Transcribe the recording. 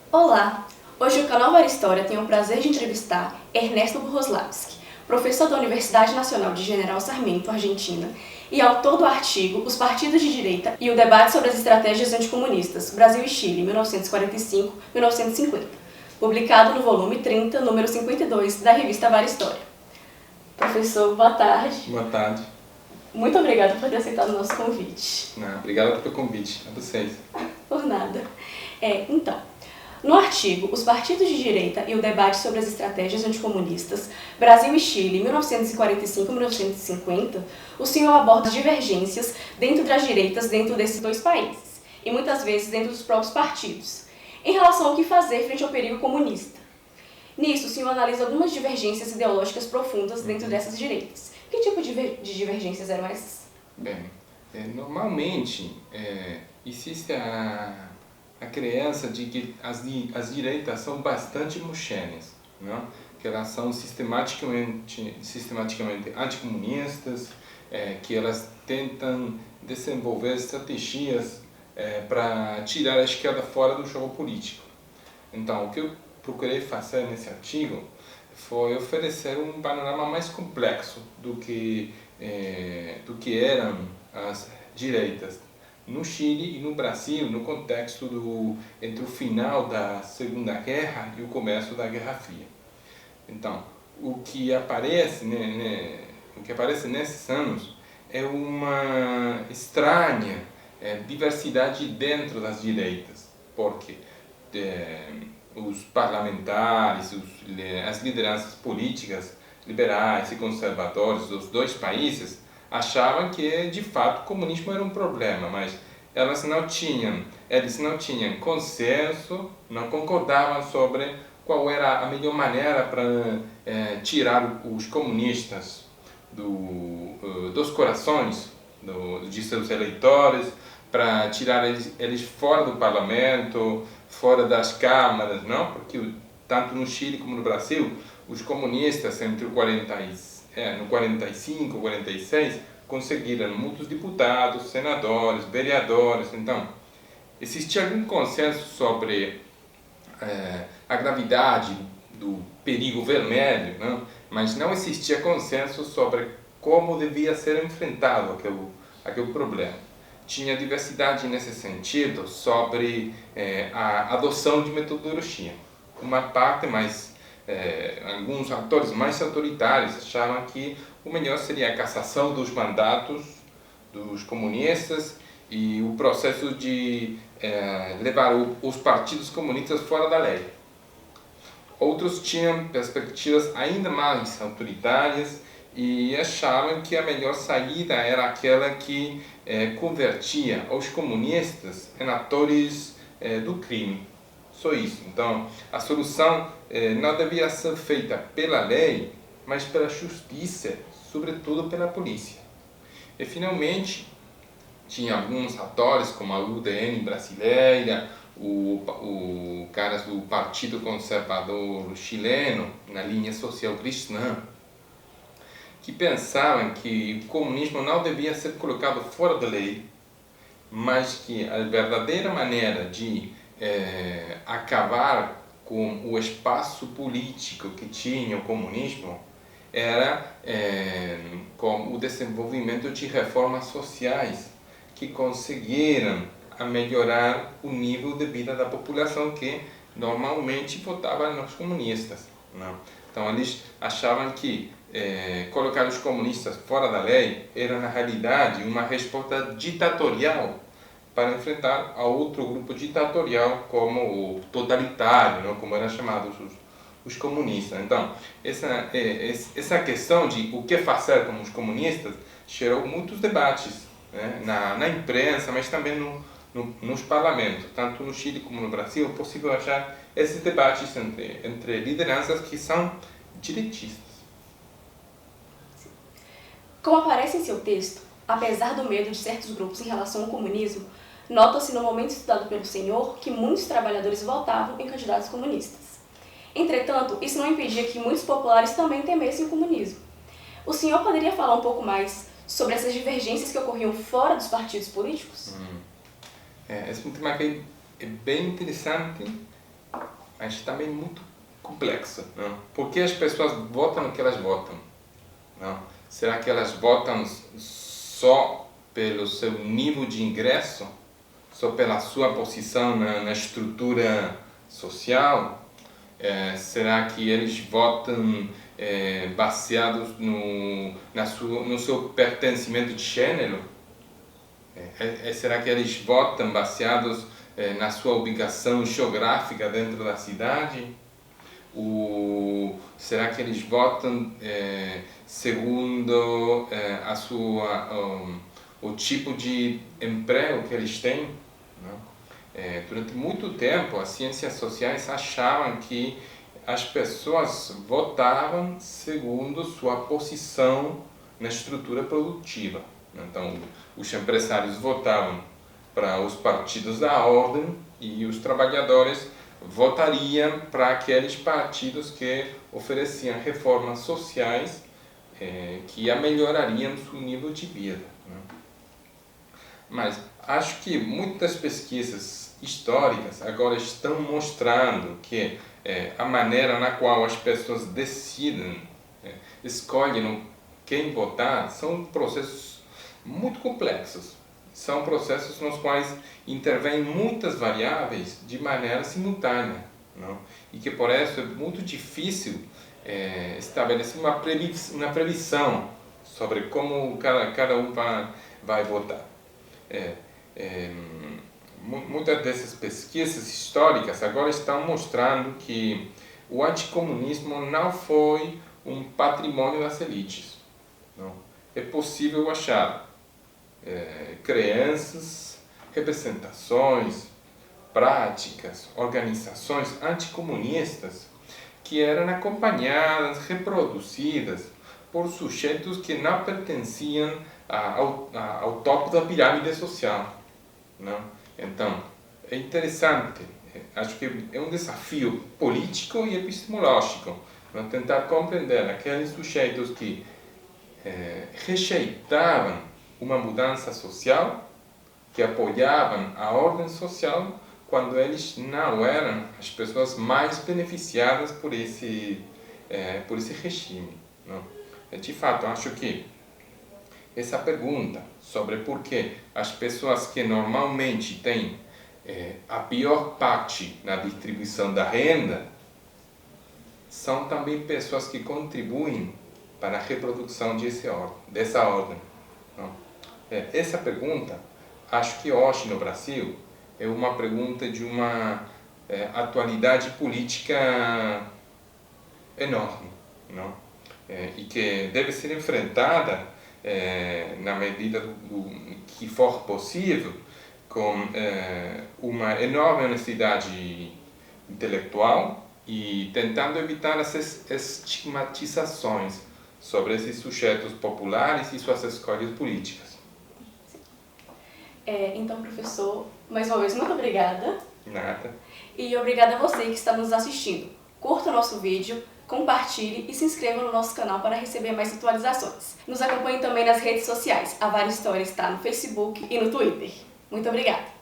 Olá! Hoje o canal História tem o prazer de entrevistar Ernesto Burroslavski, professor da Universidade Nacional de General Sarmiento, Argentina, e autor do artigo Os Partidos de Direita e o Debate sobre as Estratégias Anticomunistas, Brasil e Chile, 1945-1950, publicado no volume 30, número 52, da revista História. Professor, boa tarde. Boa tarde. Muito obrigada por ter aceitado o nosso convite. Obrigado pelo convite, a vocês. Por nada. Então, no artigo Os Partidos de Direita e o Debate sobre as Estratégias Anticomunistas, Brasil e Chile, 1945-1950, o senhor aborda divergências dentro das direitas dentro desses dois países, e muitas vezes dentro dos próprios partidos, em relação ao que fazer frente ao perigo comunista. Nisso, o senhor analisa algumas divergências ideológicas profundas dentro dessas direitas. Que tipo de divergências eram essas? Bem, normalmente existe a crença de que as direitas são bastante homogêneas, não? Que elas são sistematicamente anticomunistas, que elas tentam desenvolver estratégias para tirar a esquerda fora do jogo político. Então, o que eu procurei fazer nesse artigo foi oferecer um panorama mais complexo do que eram as direitas no Chile e no Brasil, no contexto entre o final da Segunda Guerra e o começo da Guerra Fria. Então, o que aparece nesses anos é uma estranha diversidade dentro das direitas, porque os parlamentares, as lideranças políticas liberais e conservadores dos dois países achavam que de fato o comunismo era um problema, mas eles não tinham consenso, não concordavam sobre qual era a melhor maneira para tirar os comunistas dos corações de seus eleitores, para tirar eles fora do parlamento, fora das câmaras, não? Porque tanto no Chile como no Brasil, os comunistas entre no 45, 46, conseguiram muitos deputados, senadores, vereadores. Então, existia algum consenso sobre a gravidade do perigo vermelho, não? Mas não existia consenso sobre como devia ser enfrentado aquele problema. Tinha diversidade nesse sentido sobre a adoção de metodologia. Uma parte mais, alguns atores mais autoritários achavam que o melhor seria a cassação dos mandatos dos comunistas e o processo de levar os partidos comunistas fora da lei. Outros tinham perspectivas ainda mais autoritárias e achavam que a melhor saída era aquela que convertia os comunistas em atores do crime. Só isso. Então, a solução não devia ser feita pela lei, mas pela justiça, sobretudo pela polícia. E, finalmente, tinha alguns atores, como a UDN brasileira, o caras do Partido Conservador chileno, na linha social cristã, que pensavam que o comunismo não devia ser colocado fora da lei, mas que a verdadeira maneira de acabar com o espaço político que tinha o comunismo era com o desenvolvimento de reformas sociais que conseguiram melhorar o nível de vida da população que normalmente votava nos comunistas, não? Então eles achavam que colocar os comunistas fora da lei era na realidade uma resposta ditatorial para enfrentar a outro grupo ditatorial como o totalitário, não? Como eram chamados os comunistas. Então essa questão de o que fazer com os comunistas gerou muitos debates, né? na imprensa, mas também nos parlamentos, tanto no Chile como no Brasil. É possível achar esses debates entre lideranças que são direitistas. Como aparece em seu texto, apesar do medo de certos grupos em relação ao comunismo, nota-se no momento estudado pelo senhor que muitos trabalhadores votavam em candidatos comunistas. Entretanto, isso não impedia que muitos populares também temessem o comunismo. O senhor poderia falar um pouco mais sobre essas divergências que ocorriam fora dos partidos políticos? Esse é um tema que é bem interessante mas também muito complexa. Não? Por que as pessoas votam no que elas votam? Não? Será que elas votam só pelo seu nível de ingresso? Só pela sua posição na estrutura social? Será que eles votam baseados no seu pertencimento de gênero? Será que eles votam baseados na sua ubicação geográfica dentro da cidade? Será que eles votam segundo o tipo de emprego que eles têm? Não? Durante muito tempo, as ciências sociais achavam que as pessoas votavam segundo sua posição na estrutura produtiva. Então, os empresários votavam para os partidos da ordem e os trabalhadores votariam para aqueles partidos que ofereciam reformas sociais que melhorariam seu nível de vida. Mas acho que muitas pesquisas históricas agora estão mostrando que a maneira na qual as pessoas decidem, escolhem quem votar, são processos muito complexos. São processos nos quais intervêm muitas variáveis de maneira simultânea, não? E que por isso é muito difícil estabelecer uma previsão sobre como cada um vai votar. Muitas dessas pesquisas históricas agora estão mostrando que o anticomunismo não foi um patrimônio das elites. Não. É possível achar crenças, representações, práticas, organizações anticomunistas que eram acompanhadas, reproduzidas por sujeitos que não pertenciam ao topo da pirâmide social. Não? Então, é interessante, acho que é um desafio político e epistemológico tentar compreender aqueles sujeitos que rejeitavam uma mudança social, que apoiavam a ordem social, quando eles não eram as pessoas mais beneficiadas por esse regime. Não? De fato, acho que essa pergunta sobre por que as pessoas que normalmente têm a pior parte na distribuição da renda são também pessoas que contribuem para a reprodução dessa ordem. Não? Essa pergunta, acho que hoje no Brasil, é uma pergunta de uma atualidade política enorme, não? E que deve ser enfrentada na medida do que for possível, com uma enorme honestidade intelectual e tentando evitar as estigmatizações sobre esses sujeitos populares e suas escolhas políticas. Então, professor, mais uma vez, muito obrigada. Nada. E obrigada a você que está nos assistindo. Curta o nosso vídeo, compartilhe e se inscreva no nosso canal para receber mais atualizações. Nos acompanhe também nas redes sociais. A Várias Histórias está no Facebook e no Twitter. Muito obrigada!